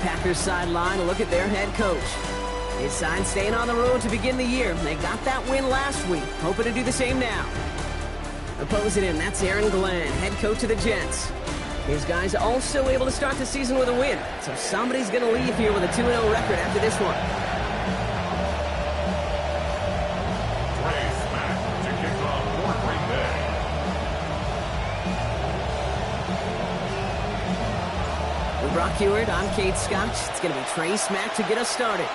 Packers sideline, a look at their head coach. His side staying on the road to begin the year. They got that win last week, hoping to do the same now. Opposing him, that's Aaron Glenn, head coach of the Jets. His guys also able to start the season with a win, so somebody's going to leave here with a 2-0 record after this one. With Brock Heward, I'm Kate Scotch. It's going to be Trey Smack to get us started.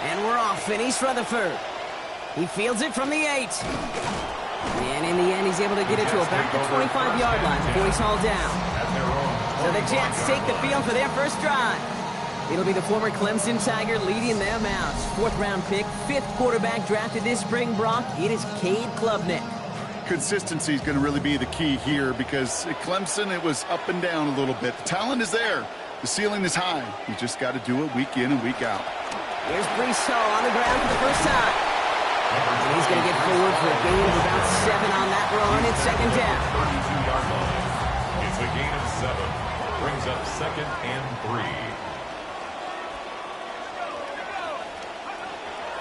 And we're off in East Rutherford. He fields it from the 8. And in the end, he's able to get it to about the 25-yard line before he's hauled down. So the Jets take the field for their first drive. It'll be the former Clemson Tiger leading them out. 4th-round pick, 5th quarterback drafted this spring, Brock. It is Cade Klubnik. Consistency is going to really be the key here because at Clemson, it was up and down a little bit. The talent is there. The ceiling is high. You just got to do it week in and week out. Here's Breece Hall on the ground for the first time. And he's going to get forward for a gain of about 7 on that run. It's second down. 32-yard line. It's a gain of 7. Brings up 2nd and 3.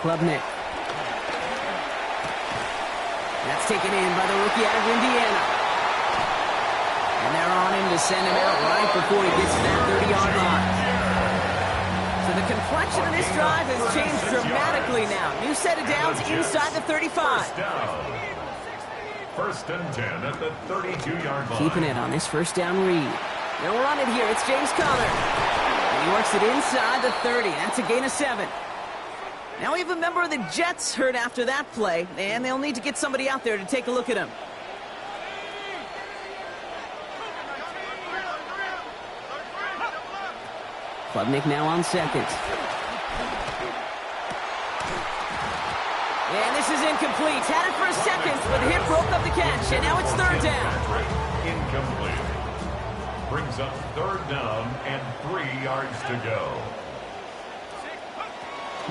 Klubnik. That's taken in by the rookie out of Indiana. And they're on him to send him out right before he gets to that 30-yard line. So the complexion of this drive has changed dramatically now. New set of downs inside the 35. First and 10 at the 32-yard line. Keeping it on this first down read. Now we're on it here. It's James Conner. And he works it inside the 30. That's a gain of 7. Now we have a member of the Jets hurt after that play, and they'll need to get somebody out there to take a look at him. Klubnik now on second. And this is incomplete. Had it for a second, but the hit broke up the catch, and now it's 3rd down. Incomplete. Brings up 3rd down and 3 yards to go.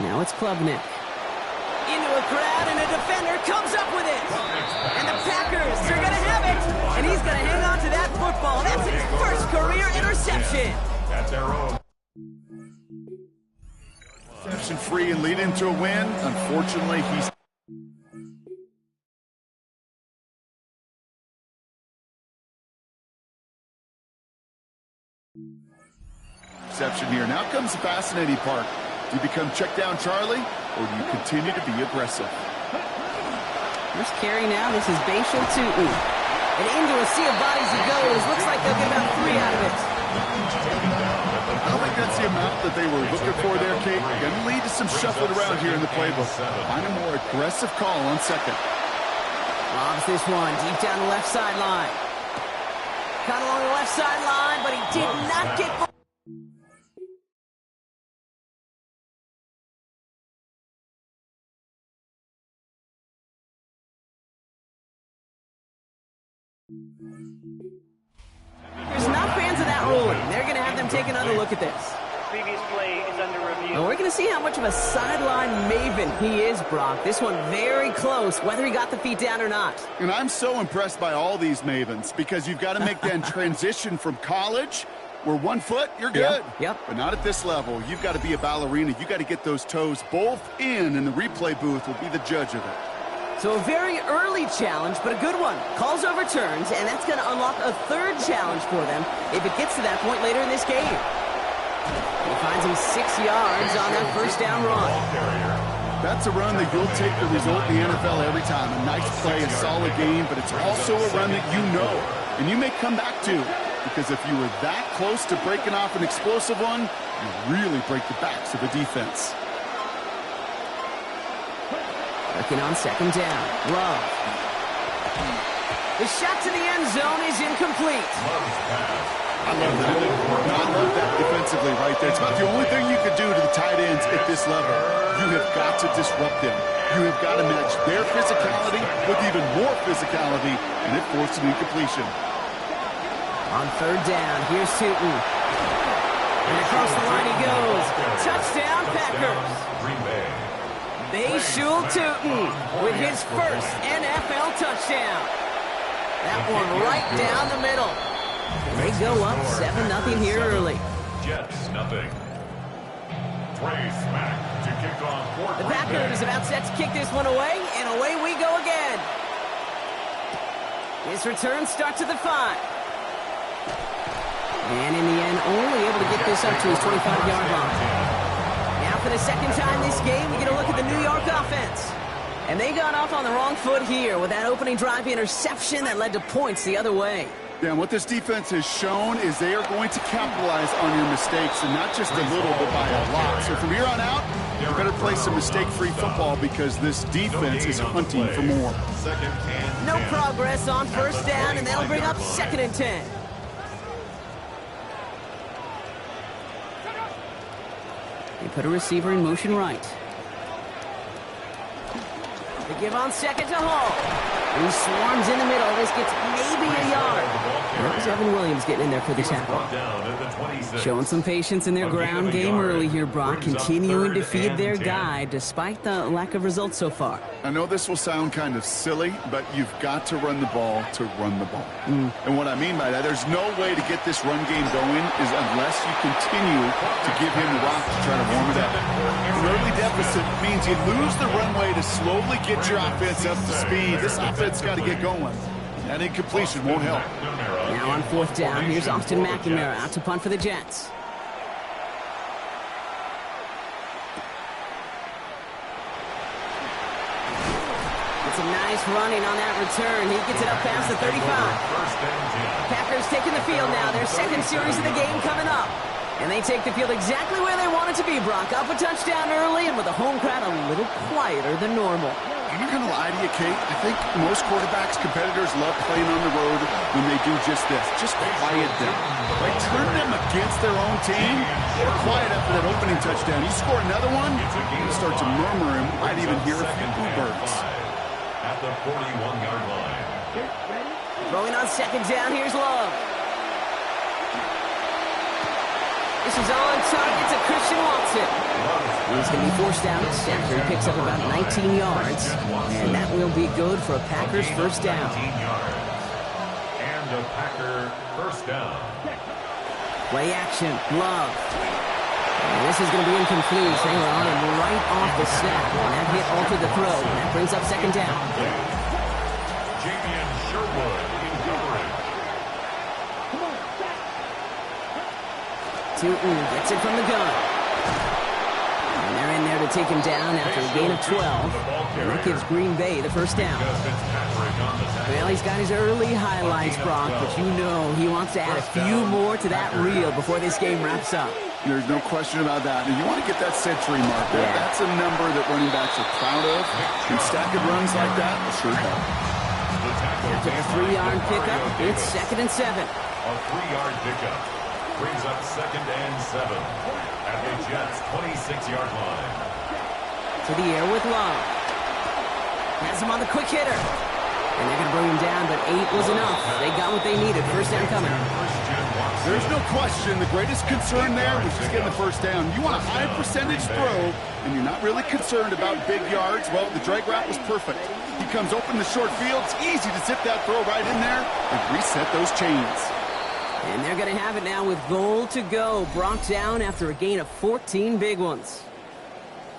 Now it's Klubnik. Into a crowd, and a defender comes up with it. And the Packers are going to have it. And he's going to hang on to that football. That's his first career interception. That's our own. Interception free and lead into a win. Unfortunately, he's... Reception here. Now comes the fascinating part. Do you become check down Charlie, or do you continue to be aggressive? First carry now. This is Bashal Tootin. And into a sea of bodies he goes. Looks like they'll get about 3 out of it. I don't think that's the amount that they were looking for there, Kate. Going to lead to some shuffling around here in the playbook. Find a more aggressive call on second. Lobs this one deep down the left sideline. Caught along the left sideline, but he did not get... There's not fans of that ruling. They're going to have them take another look at this. Previous play is under review. And we're going to see how much of a sideline maven he is, Brock. This one very close, whether he got the feet down or not. And I'm so impressed by all these mavens because you've got to make that transition from college where 1 foot, you're good. Yep. But not at this level. You've got to be a ballerina. You've got to get those toes both in, and the replay booth will be the judge of it. So a very early challenge, but a good one. Calls overturns, and that's going to unlock a 3rd challenge for them if it gets to that point later in this game. He finds him 6 yards on that first down run. That's a run that you'll take the result in the NFL every time. A nice play, a solid game, but it's also a run that you know, and you may come back to, because if you were that close to breaking off an explosive one, you really break the backs of the defense. Looking on second down. Love. The shot to the end zone is incomplete. I love that. I love that defensively right there. It's about the only thing you could do to the tight ends at this level. You have got to disrupt them. You have got to match their physicality with even more physicality, and it forced an incompletion. On 3rd down, here's Tootin. And across the line he goes. Touchdown, Packers. Green Bay. Bashal Tootin with his first NFL touchdown. That one right down the middle. They go up 7-0 here early. Jets, nothing. Trey Smack to kick off for The Green Packers Bay. about set to kick this one away, and away we go again. His return starts at the 5. And in the end, only able to get this up to his 25-yard line. Now for the second time this game, we get a look at the New York offense. And they got off on the wrong foot here with that opening drive interception that led to points the other way. Yeah, and what this defense has shown is they are going to capitalize on your mistakes, and not just a little, but by a lot. So from here on out, you better play some mistake-free football because this defense is hunting for more. Second and No 10. progress on first down, and that'll bring up 2nd and 10. They put a receiver in motion right. They give on 2nd to Hall. He swarms in the middle. This gets maybe a yard. There's Evan Williams getting in there for the tackle. Down at the 26. Showing some patience in their ground game early here, Brock. Continuing to feed their guy despite the lack of results so far. I know this will sound kind of silly, but you've got to run the ball to run the ball. And what I mean by that, there's no way to get this run game going is unless you continue to give him the rock to try to warm it up. An early deficit means you lose the runway to slowly get your offense up to speed. This offense got to get going. That incompletion won't help. Now on 4th down, here's Austin McNamara out to punt for the Jets. It's a nice running on that return. He gets it up past the 35. First and 10. Packers taking the field now. Their second series of the game coming up. And they take the field exactly where they want it to be, Brock. Up a touchdown early and with the home crowd a little quieter than normal. I'm not going to lie to you, Kate. I think most quarterbacks, competitors love playing on the road when they do just this. Just quiet them. Like turn them against their own team. They're quiet after that opening touchdown. You score another one, you start to murmur and might even hear a few birds. At the 41-yard line. Throwing on 2nd down, here's Love. This is on target to Christian Watson. He's going to be forced out after he picks up about 19 yards. And that will be good for a Packers first down. 19 yards. And a Packer first down. Play action, Love. And this is going to be incomplete. They were on him right off the snap. And that hit altered the throw. And that brings up 2nd down. Jamian Sherwood in coverage. Tootin gets it from the gun. And they're in there to take him down after a gain of 12. And that gives Green Bay the first down. Well, he's got his early highlights, Brock, but you know he wants to add a few more to that reel before this game wraps up. There's no question about that. And you want to get that century mark. Yeah. That's a number that running backs are proud of. And stacking runs like that will sure help. After a 3-yard pickup, it's 2nd and 7. A 3-yard pickup brings up 2nd and 7 at the Jets' 26-yard line. To the air with Love. Has him on the quick hitter. And they're going to bring him down, but 8 was enough. They got what they needed. First down coming. There's no question. The greatest concern there was just getting the first down. You want a high percentage throw, and you're not really concerned about big yards. Well, the drag route was perfect. He comes open the short field. It's easy to zip that throw right in there and reset those chains. And they're going to have it now with goal to go. Brought down after a gain of 14 big ones.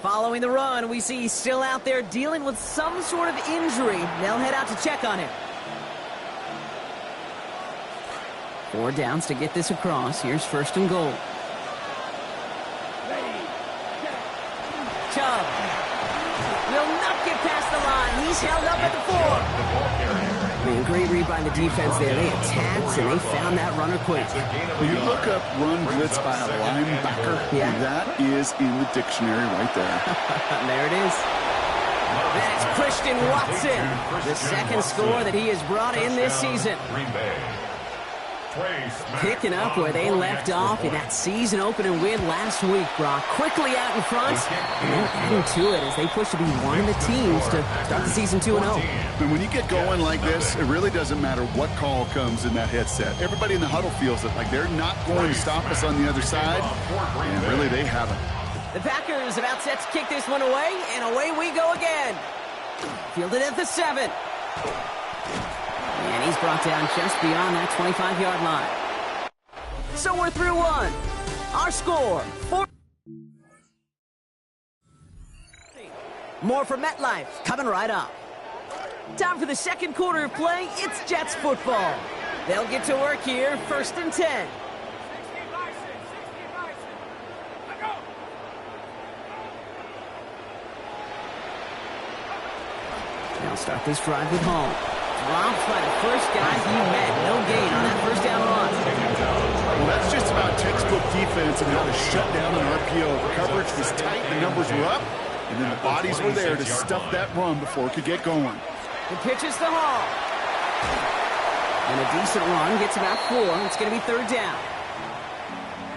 Following the run, we see he's still out there dealing with some sort of injury. They'll head out to check on him. 4 downs to get this across. Here's 1st and goal. Chubb will not get past the line. He's held up at the 4. Man, great read by the defense there. They attacked and they found that runner quick. When you look up run blitz by a linebacker, Yeah. that is in the dictionary right there. There it is. That's Christian Watson, the 2nd score that he has brought in this season. Green Bay. Trey Smack Picking up where they left off in that season-opening win last week, Brock. Quickly out in front, and then adding to it as they push to be one of the teams to start the season 2-0. And when you get going like this, it really doesn't matter what call comes in that headset. Everybody in the huddle feels it, like they're not going to stop us on the other side, and really they haven't. The Packers about set to kick this one away, and away we go again. Fielded at the 7. And he's brought down just beyond that 25-yard line. So we're through one. Our score, 4. More from MetLife, coming right up. Time for the second quarter of play. It's Jets football. They'll get to work here, 1st and 10. They'll start this drive with Hall. Dropped by the first guy he met. No gain on that first down run. Well, that's just about textbook defense and how to shut down an RPO. The coverage was tight, the numbers were up, and then the bodies were there to stuff that run before it could get going. The pitch is to Hall. And a decent run gets about 4. It's going to be 3rd down.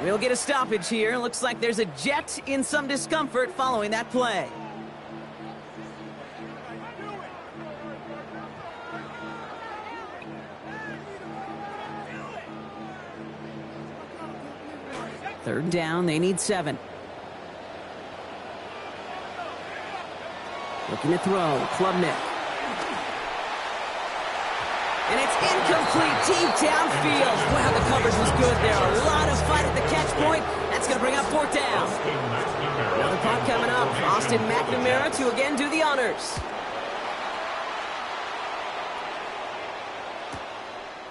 We'll get a stoppage here. Looks like there's a Jet in some discomfort following that play. Third down, they need 7. Looking to throw, Klubnik. And it's incomplete, deep downfield. Wow, the coverage was good there. A lot of fight at the catch point. That's going to bring up 4th down. Another punt coming up. Austin McNamara to again do the honors.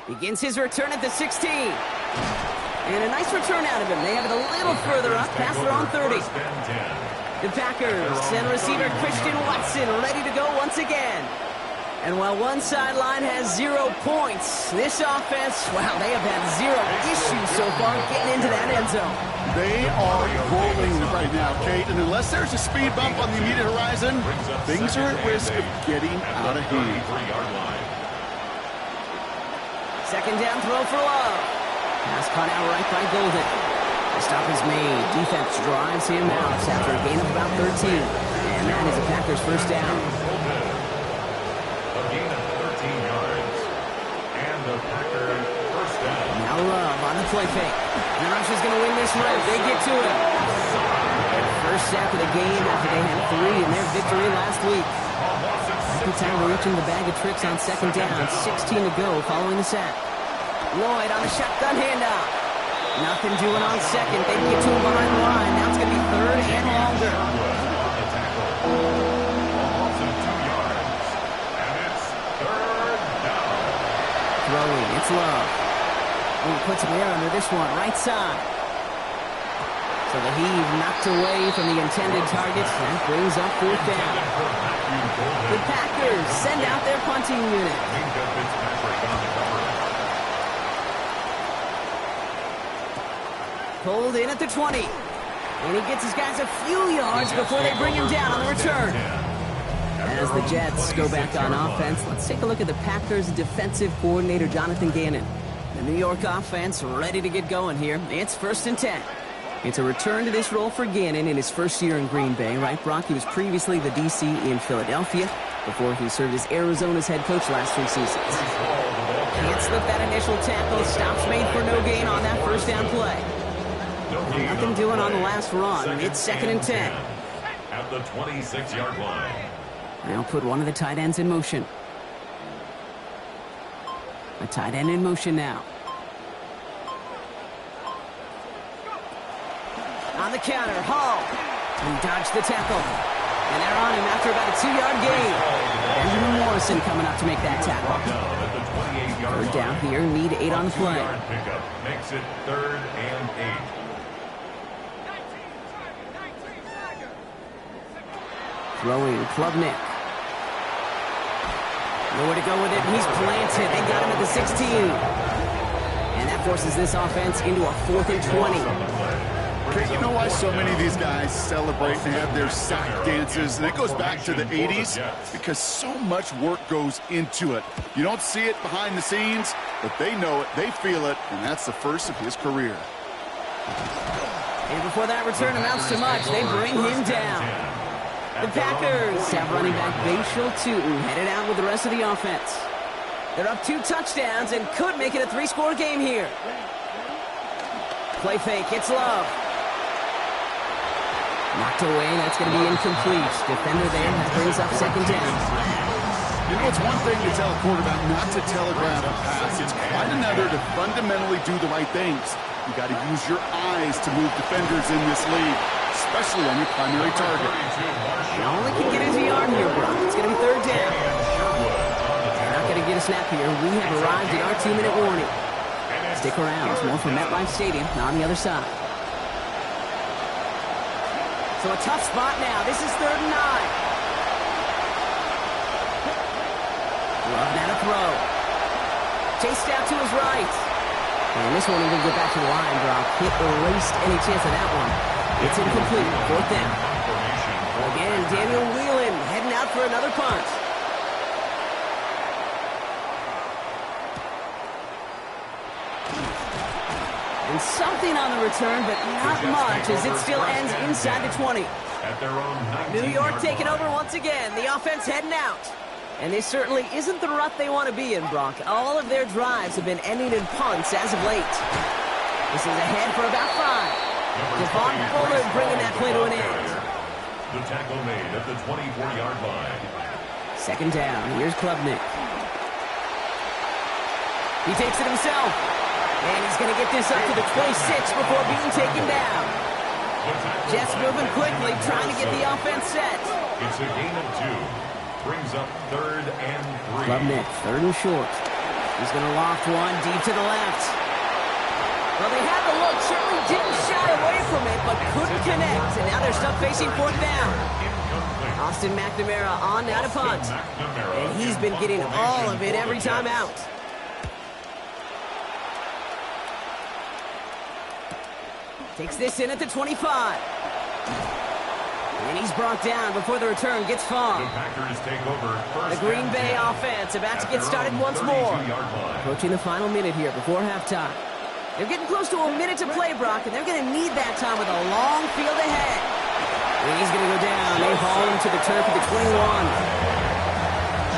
Begins his return at the 16. And a nice return out of him. They have it a little further up, past their own 30. The Packers send receiver Christian Watson ready to go once again. And while one sideline has 0 points, this offense, wow, they have had 0 issues so far getting into that end zone. They are rolling right now, Kate, and unless there's a speed bump on the immediate horizon, things are at risk of getting out of hand. 2nd down throw for Love. Pass caught out right by Golden. The stop is made. Defense drives him out after a gain of about 13. And that is a Packers 1st down. A gain of 13 yards. And the Packers 1st down. Now Love on the play fake. The rush is going to win this one. They get to him. Their first sack of the game after they had 3 in their victory last week. Good time reaching the bag of tricks on 2nd down. 16 to go following the sack. Lloyd on the shotgun handoff. Nothing doing on 2nd. They can get to him behind the line. Now it's going to be 3rd and longer. Throwing. It's Love. He puts some air under this one. Right side. So the heave knocked away from the intended target. That brings up 4th down. The Packers send out their punting unit. Pulled in at the 20. And he gets his guys a few yards before they bring him down on the return. As the Jets go back on offense, let's take a look at the Packers defensive coordinator, Jonathan Gannon. The New York offense ready to get going here. It's 1st and 10. It's a return to this role for Gannon in his first year in Green Bay, right, Brock? He was previously the DC in Philadelphia before he served as Arizona's head coach last 3 seasons. Can't slip that initial tackle. Stops made for no gain on that 1st down play. Nothing doing on the last run. It's 2nd and 10. At the 26-yard line. They'll put one of the tight ends in motion. A tight end in motion now. On the counter, Hall. He dodged the tackle. And they're on him after about a 2-yard gain. Benjamin Morrison coming up to make that tackle. 3rd down here, need 8 on the play. Pickup makes it 3rd and 8. Throwing, Klubnik. Nowhere to go with it. He's planted. They got him at the 16. And that forces this offense into a 4th and 20. Okay, you know why so many of these guys celebrate and have their sack dances? And it goes back to the 80s because so much work goes into it. You don't see it behind the scenes, but they know it, they feel it, and that's the first of his career. And before that return amounts to much, they bring him down. The Packers have running back Bashal Tutin headed out with the rest of the offense. They're up 2 touchdowns and could make it a 3-score game here. Play fake, it's Love. Knocked away, that's going to be incomplete. Defender there, that brings up 2nd down. You know, it's one thing to tell a quarterback not to telegraph a pass. It's quite another to fundamentally do the right things. You got to use your eyes to move defenders in this league, especially on your primary target. He only can get his yard here, Brock. It's going to be third down. They're not going to get a snap here. We have arrived at our 2-minute warning. Stick around. It's more from MetLife Stadium on the other side. So a tough spot now. This is 3rd and 9. Love now to throw. Chased out to his right. And this one even get back to the line, Brock. He erased any chance of that one. It's incomplete. 4th down. Again, Daniel Whelan heading out for another punt. And something on the return, but not much, as it still ends inside the 20. New York taking over once again. The offense heading out. And this certainly isn't the rut they want to be in, Brock. All of their drives have been ending in punts as of late. This is ahead for about 5. Devon Bullard bringing that play to an end. The tackle made at the 24-yard line. 2nd down. Here's Klubnik. He takes it himself. And he's going to get this up to the 26 before being taken down. Jets moving quickly, trying to get the offense set. It's a gain of 2. Brings up 3rd and 3. Klubnik, 3rd and short. He's going to loft one deep to the left. Well, they had the look, certainly didn't shy away from it, but couldn't connect. And now they're stuck facing 4th down. Austin McNamara on now to punt. And he's been getting all of it every time out. Takes this in at the 25. And he's brought down before the return gets far. The Green Bay offense about to get started once more. Approaching the final minute here before halftime. They're getting close to a minute to play, Brock, and they're going to need that time with a long field ahead. And he's going to go down. They haul him to the turf at the 21.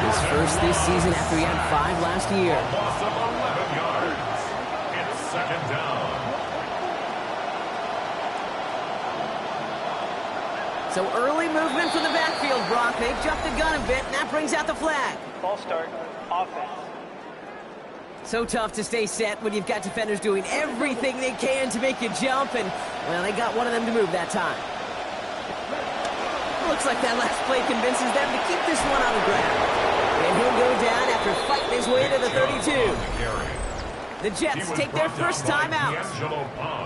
His first this season after he had 5 last year. Loss of 11 yards. It's 2nd down. So early movement from the backfield, Brock. They've jumped the gun a bit, and that brings out the flag. Ball start, offense. So tough to stay set when you've got defenders doing everything they can to make you jump, and, well, they got one of them to move that time. Looks like that last play convinces them to keep this one on the ground. And he'll go down after fighting his way to the 32. The Jets take their first time out.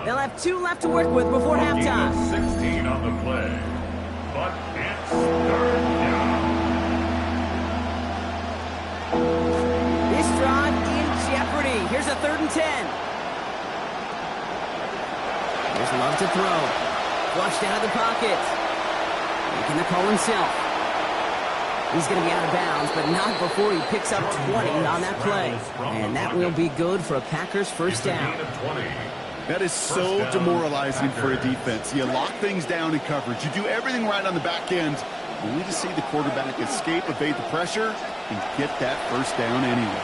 They'll have 2 left to work with before halftime. 16 on the play. But it's 3rd down. This drive in jeopardy. Here's a 3rd and 10. There's Love to throw. Flushed out of the pocket. Making the call himself. He's going to be out of bounds, but not before he picks up 20 on that play. And that will be good for a Packers first down. That is so demoralizing for a defense. You lock things down in coverage. You do everything right on the back end, only to see the quarterback escape, evade the pressure, and get that first down anyway.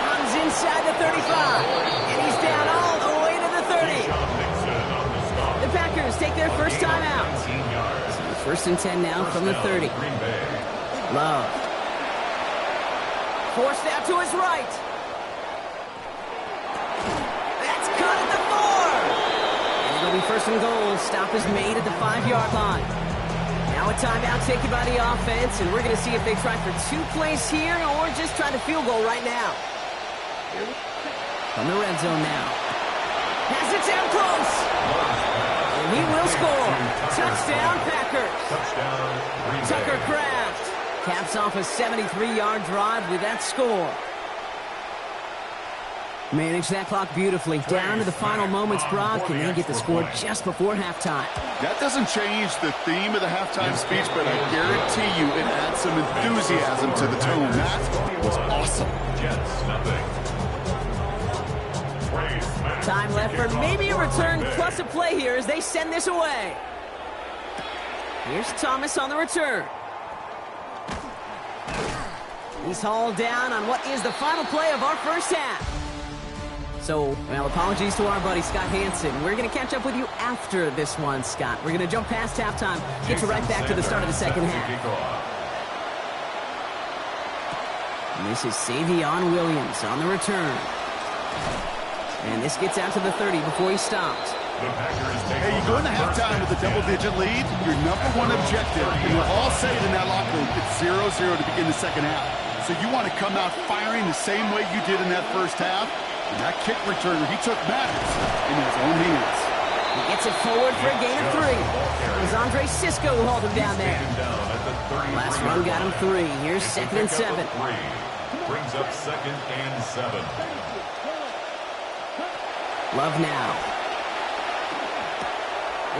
Runs inside the 35, and he's down all the way to the 30. The Packers take their first time out. So 1st and 10 now from the 30. Love. Forced out to his right. It'll be 1st and goal. Stop is made at the 5-yard line. Now a timeout taken by the offense, and we're going to see if they try for 2 plays here or just try to field goal right now. From the red zone now. Has it down close. And he will score. Touchdown, Packers. Touchdown. Tucker Kraft caps off a 73-yard drive with that score. Manage that clock beautifully. Down to the final moments, Brock, and they get the score just before halftime. That doesn't change the theme of the halftime speech, but I guarantee you it adds some enthusiasm to the tone. That was awesome. Time left for maybe a return plus a play here as they send this away. Here's Thomas on the return. He's hauled down on what is the final play of our first half. So, well, apologies to our buddy Scott Hansen. We're going to catch up with you after this one, Scott. We're going to jump past halftime, get you right back to the start of the second half. And this is Savion Williams on the return. And this gets out to the 30 before he stopped. The Packers take Hey, you go into halftime with a double-digit lead, your number one objective, and we're all saying in that locker room, it's 0-0 to begin the second half. So you want to come out firing the same way you did in that first half. And that kick returner, he took matters in his own hands. He gets it forward for a gain of 3. It was Andre Sisco who hauled him down there. Last run got him 3. Here's 2nd and 7. Brings up 2nd and 7. Love now.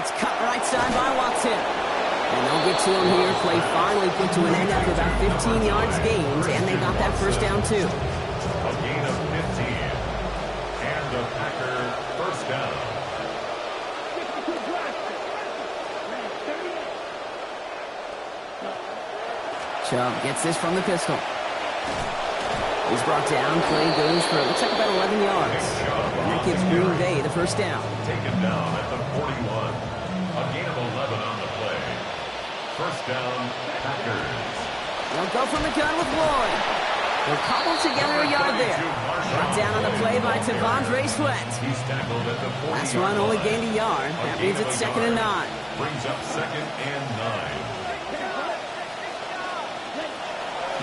It's cut right side by Watson. And they'll get to him here. Play finally put to an end after about 15 yards gained, and they got that first down too. A gain of 15. And the Packer first down. Chubb gets this from the pistol. He's brought down. Play goes for, it looks like about 11 yards. And that gives Green Bay the first down. Taken down at the 41. A gain of 11 on the play. First down, Packers. They'll go from the gun with Lloyd. They'll cobble together a yard there. Brought down on the play by T'Vondre Sweat. He's tackled at the 40. Last run only gained a yard. That means it's 2nd and 9. Brings up 2nd and 9.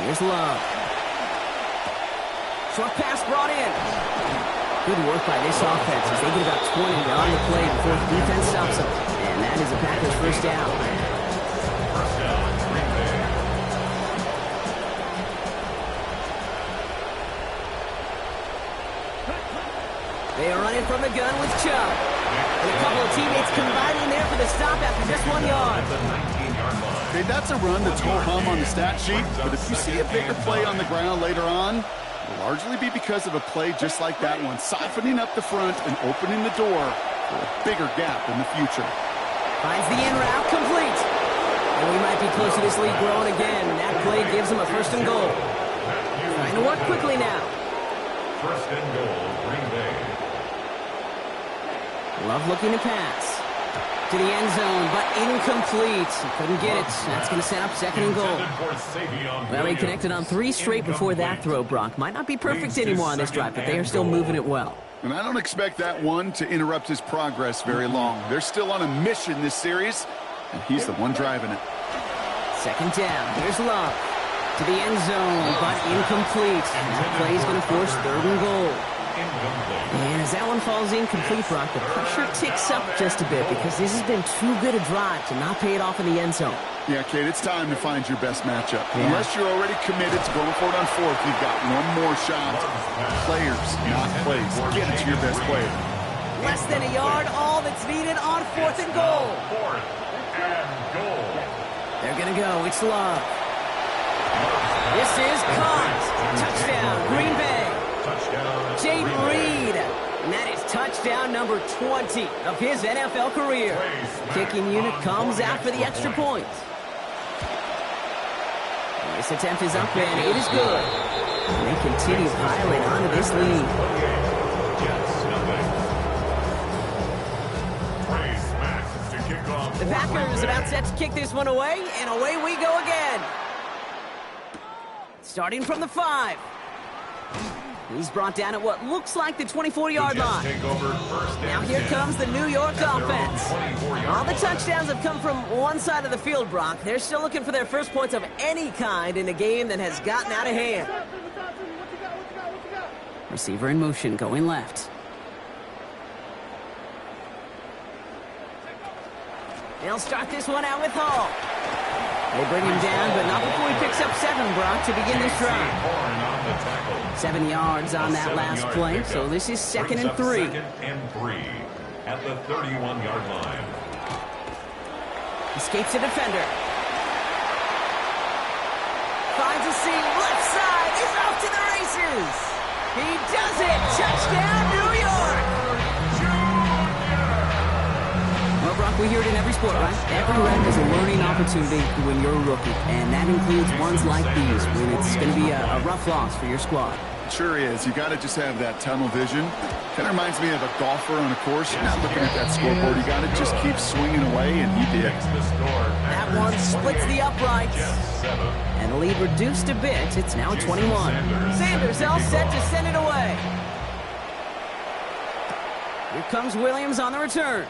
Here's Love. Short pass brought in. Good work by this offense as they get about 20 on the play before the defense stops them. And that is a Packers first down. First down, Green Bay. They are running from the gun with Chubb. And a couple of teammates combining there for the stop after just 1 yard. At the 19-yard line. Okay, that's a run that's ho-hum on the stat sheet, but if you see a bigger play on the ground later on, it'll largely be because of a play just like that one, softening up the front and opening the door for a bigger gap in the future. Finds the in route complete. And we might be close to this lead growing again. That play gives them a 1st and goal. Trying to work quickly now. 1st and goal, Green Bay. Love looking to pass. To the end zone, but incomplete. He couldn't get it. That's going to set up 2nd and goal. Well, he connected on 3 straight before that throw, Brock. Might not be perfect anymore on this drive, but they are still moving it well. And I don't expect that one to interrupt his progress very long. They're still on a mission this series, and he's the one driving it. 2nd down. Here's Love. To the end zone, but incomplete. And that play is going to force 3rd and goal. And as that one falls incomplete, Brock, the pressure ticks up just a bit because this has been too good a drive to not pay it off in the end zone. Yeah, Kate, it's time to find your best matchup. Yeah. Unless you're already committed to going for it on 4th, you've got one more shot. Players, not plays. Get it to your best player. Less than a yard, all that's needed on 4th and goal. 4th and goal. They're going to go. It's Love. This is caught. Touchdown, Green Bay. Jaden Reed. And that is touchdown number 20 of his NFL career. Kicking unit comes out for the extra point. This attempt is up and it is good. And they continue piling onto this lead. The Packers about set to kick this one away, and away we go again. Starting from the 5. He's brought down at what looks like the 24-yard line. Now here comes the New York offense. All the touchdowns have come from one side of the field, Brock. They're still looking for their first points of any kind in a game that has gotten out of hand. Receiver in motion, going left. They'll start this one out with Hall. They bring him down, but not before he picks up 7, Brock, to begin this drive. 7 yards on that last play, so this is 2nd and 3. 2nd and 3 at the 31-yard line. Escapes a defender. Finds a seam, left side, is off to the races. He does it! Touchdown, New York! Well, Brock, we hear it in every sport, right? Every rep is a learning opportunity when you're a rookie, and that includes ones like these, when it's going to be a rough loss for your squad. Sure is. You got to just have that tunnel vision. Kind of reminds me of a golfer on a course. You're not looking at that scoreboard. You got to just keep swinging away, and he did. That one splits the uprights. And the lead reduced a bit. It's now 21. Sanders all set to send it away. Here comes Williams on the return.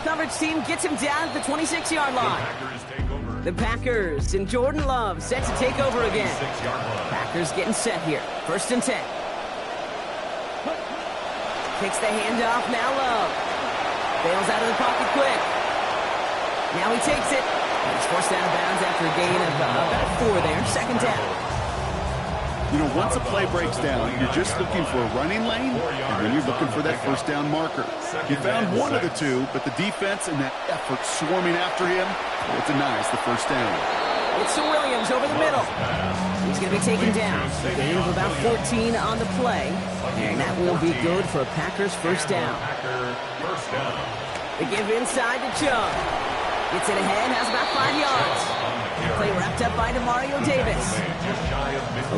Coverage team gets him down at the 26-yard line. The Packers and Jordan Love set to take over again. Packers getting set here. 1st and 10. Takes the handoff, now Love. Bails out of the pocket quick. Now he takes it. He's forced out of bounds after a gain of about 4 there. 2nd down. You know, once a play breaks down, you're just looking for a running lane, and then you're looking for that 1st down marker. He found one of the two, but the defense and that effort swarming after him, it denies the 1st down. It's to Williams over the middle. He's going to be taken down. A gain of about 14 on the play, and that will be good for a Packers 1st down. They give inside to Chubb. Gets it ahead, has about 5 yards. Play wrapped up by DeMario Davis.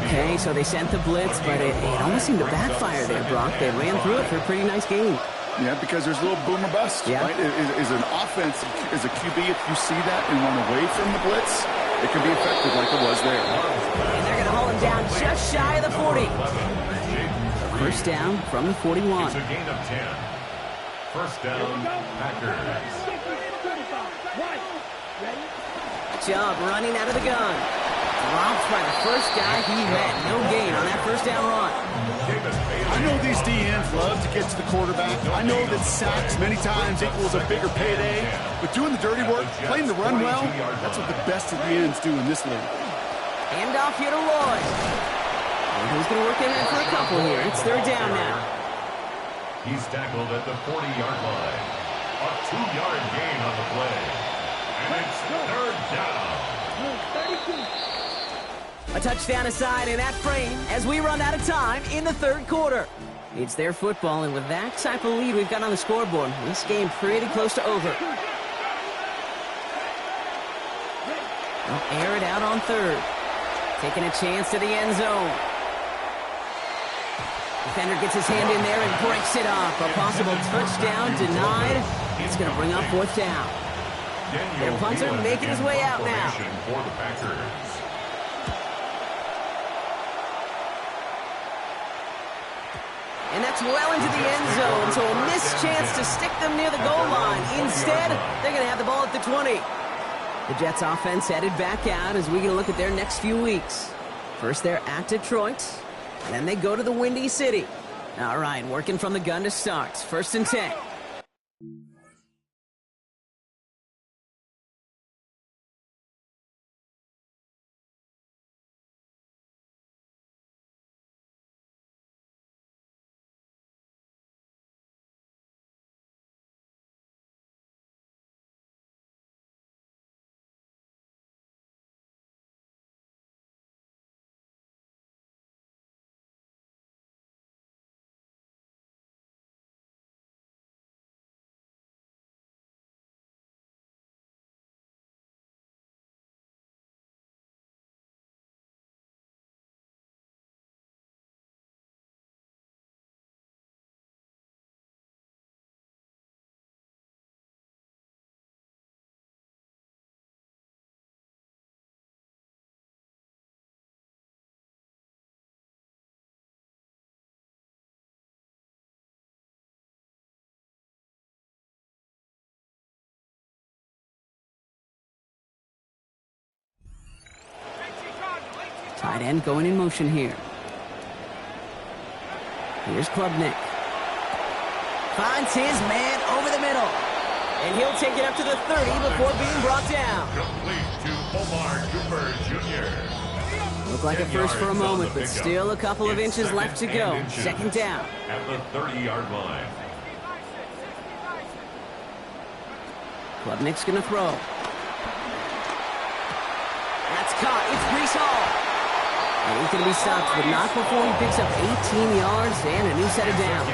Okay, so they sent the blitz, but it almost seemed to backfire there, Brock. They ran through it for a pretty nice gain. Yeah, because there's a little boom or bust, right? Is an offense, as a QB, if you see that and run away from the blitz, it can be effective like it was there. And they're going to hold him down just shy of the 40. 1st down from the 41. It's a gain of 10. 1st down, Packers. Chubb running out of the gun. Dropped by the 1st guy he met. No gain on that 1st down run. I know these DNs love to get to the quarterback. I know that sacks many times equals a bigger payday. But doing the dirty work, playing the run well, that's what the best of the ends do in this league. Handoff here to Lloyd. And he's going to work ahead for a couple here. It's 3rd down now. He's tackled at the 40-yard line. A 2-yard gain on the play. And it's 3rd down. A touchdown aside in that frame as we run out of time in the 3rd quarter. It's their football, and with that type of lead we've got on the scoreboard, this game pretty close to over. They'll air it out on 3rd. Taking a chance to the end zone. Defender gets his hand in there and breaks it up. A possible touchdown denied. It's going to bring up 4th down. Their punter making his way out now. For the Packers. And that's well into the end zone, so a missed chance to stick them near the goal line. Instead, they're going to have the ball at the 20. The Jets offense headed back out as we get a look at their next few weeks. First, they're at Detroit, and then they go to the Windy City. All right, working from the gun to start. 1st and 10. Tight end going in motion here. Here's Klubnik. Finds his man over the middle. And he'll take it up to the 30 before being brought down. Complete to Omar Cooper Jr. Looked like a first for a moment, but still a couple of inches left to go. 2nd down. At the 30-yard line. Klubnik's going to throw. That's caught. It's Breece Hall. And he's going to be stopped, but not before he picks up 18 yards and a new set of downs.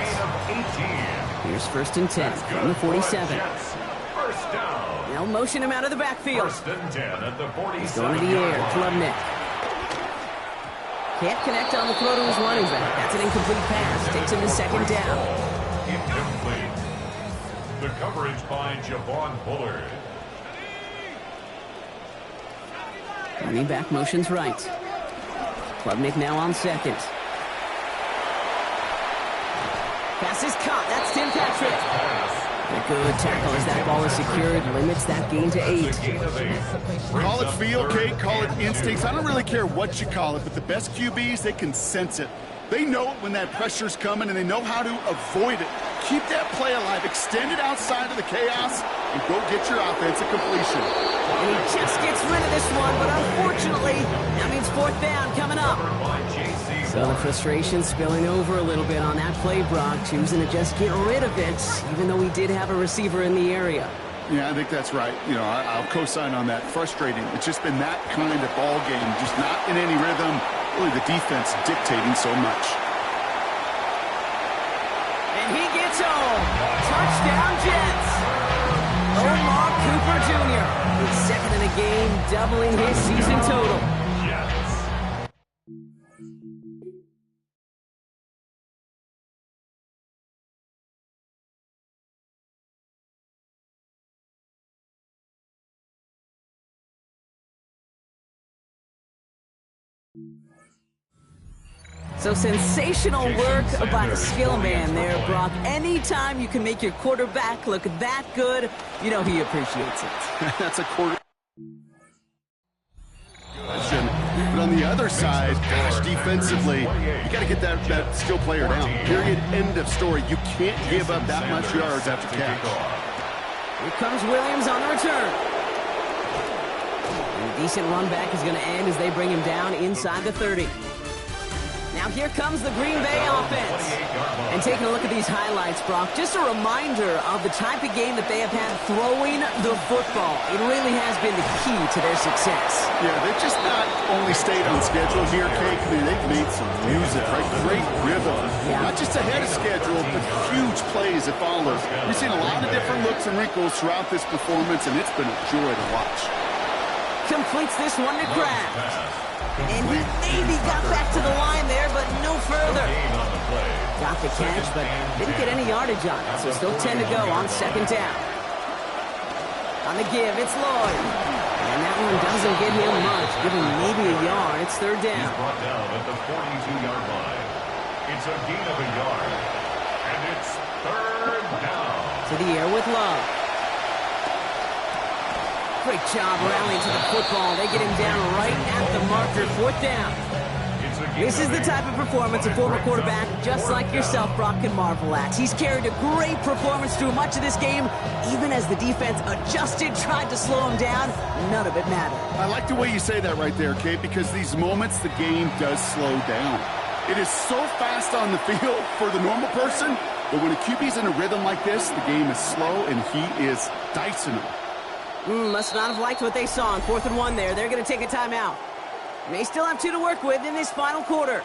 Here's 1st and 10 from the 47. First down. They'll motion him out of the backfield. 1st and 10 at the 47. He's going to the air. Klubnik. Can't connect on the throw to his running back. That's an incomplete pass. Takes him to 2nd down. Incomplete. The coverage by Javon Bullard. Running back motions right. Klubnik now on 2nd. Pass is caught. That's Tim Patrick. A good tackle as that ball is secured. Limits that gain to 8. Call it feel, Kate. Call it instincts. I don't really care what you call it, but the best QBs, they can sense it. They know it when that pressure's coming, and they know how to avoid it. Keep that play alive. Extend it outside of the chaos, and go get your offensive completion. And he just gets rid of this one, but unfortunately, that means 4th down coming up. So the frustration spilling over a little bit on that play, Brock, choosing to just get rid of it, even though we did have a receiver in the area. Yeah, I think that's right. You know, I'll co-sign on that. Frustrating. It's just been that kind of ball game, just not in any rhythm. Really, the defense dictating so much. And he gets home. Touchdown, Jets. Omar Cooper Jr. is second in the game, doubling his season total. So sensational work by the skill man there, Brock. Anytime you can make your quarterback look that good, you know he appreciates it. That's a quarter. But on the other side, gosh, defensively, you got to get that skill player down. Period. End of story. You can't give up that much yards after catch. Here comes Williams on the return. And a decent run back is going to end as they bring him down inside the 30. Now here comes the Green Bay offense. And taking a look at these highlights, Brock, just a reminder of the type of game that they have had throwing the football. It really has been the key to their success. Yeah, they've just not only stayed on schedule here, Kate. I mean, they've made some music, right? Great rhythm. Yeah. Not just ahead of schedule, but huge plays that follow. We've seen a lot of different looks and wrinkles throughout this performance, and it's been a joy to watch. Completes this one to Kraft. And he maybe got back to the line there, but no further. Got the catch, but didn't get any yardage on it, so still 10 to go on 2nd down. On the give, it's Lloyd. And that one doesn't get him much, give him maybe a yard. It's 3rd down. He's brought down at the 42-yard line. It's a gain of a yard. And it's 3rd down. To the air with Love. Great job rallying to the football. They get him down right at the marker. 4th down. This is the type of performance a former quarterback just like yourself, Brock, can marvel at. He's carried a great performance through much of this game. Even as the defense adjusted, tried to slow him down, none of it mattered. I like the way you say that right there, Kate, because these moments the game does slow down. It is so fast on the field for the normal person, but when a QB's in a rhythm like this, the game is slow and he is dicing them. Must not have liked what they saw on 4th and 1 there. They're going to take a timeout. They still have 2 to work with in this final quarter.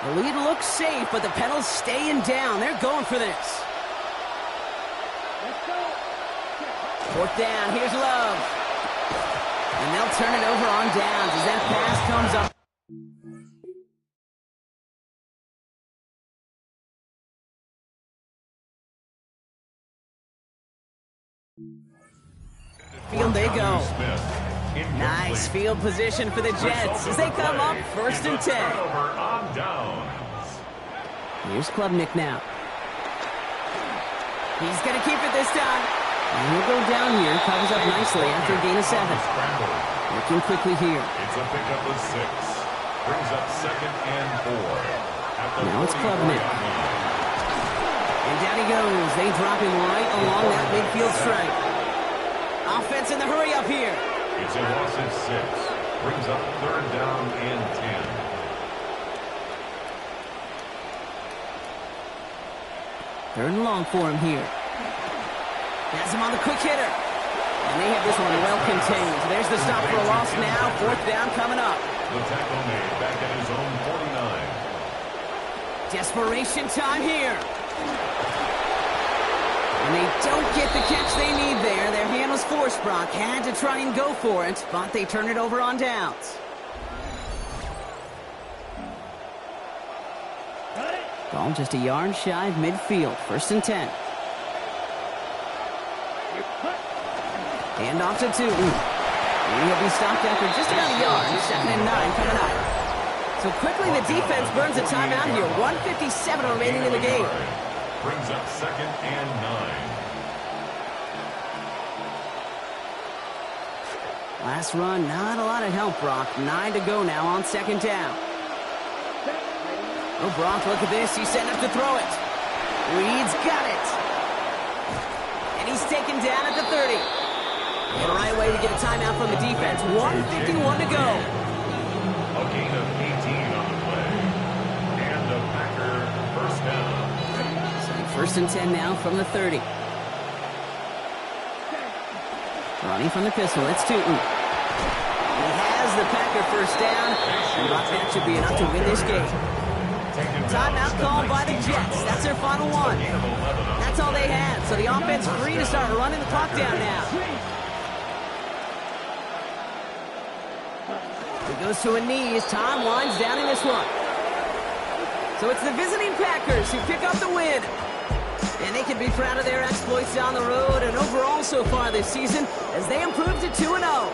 The lead looks safe, but the pedals staying down. They're going for this. 4th down, here's Love. And they'll turn it over on downs as that pass comes up. Field they go. Nice field position for the Jets as they come up 1st and 10. Here's Klubnik now. He's going to keep it this time. And he'll go down here, covers up nicely after a gain of 7. Looking quickly here. It's a pickup of 6. Brings up 2nd and 4. Now it's Klubnik. And down he goes. They drop him right along that midfield stripe. Offense in the hurry up here. It's a loss of 6. Brings up 3rd down and 10. 3rd and long for him here. Has him on the quick hitter. And they have this one well contained. There's the stop for a loss now. 4th down coming up. The tackle made back at his own 49. Desperation time here. And they don't get the catch they need there. Their hand was forced, Brock. Had to try and go for it, but they turn it over on downs. Ball just a yard shy of midfield. 1st and 10. Hand off to Tootin. He'll be stopped after just about a yard. 2nd and 9 coming up. So quickly the defense burns a timeout here. 1:57 remaining in the game. Brings up 2nd and 9. Last run, not a lot of help, Brock. 9 to go now on 2nd down. Oh, Brock, look at this. He's setting up to throw it. Reed's got it. And he's taken down at the 30. The right way to get a timeout from the defense. 1:51 to go. A gain of 18 on the play. And the Packer 1st down. So 1st and 10 now from the 30. Running from the pistol, it's Tootin. He has the Packer 1st down. And Brock, that should be enough to win this game. Timeout called by the Jets. That's their final one. That's all they had. So the offense free to start running the clock down now. He goes to a knee as time winds down in this one. So it's the visiting Packers who pick up the win. And they can be proud of their exploits down the road and overall so far this season as they improve to 2-0.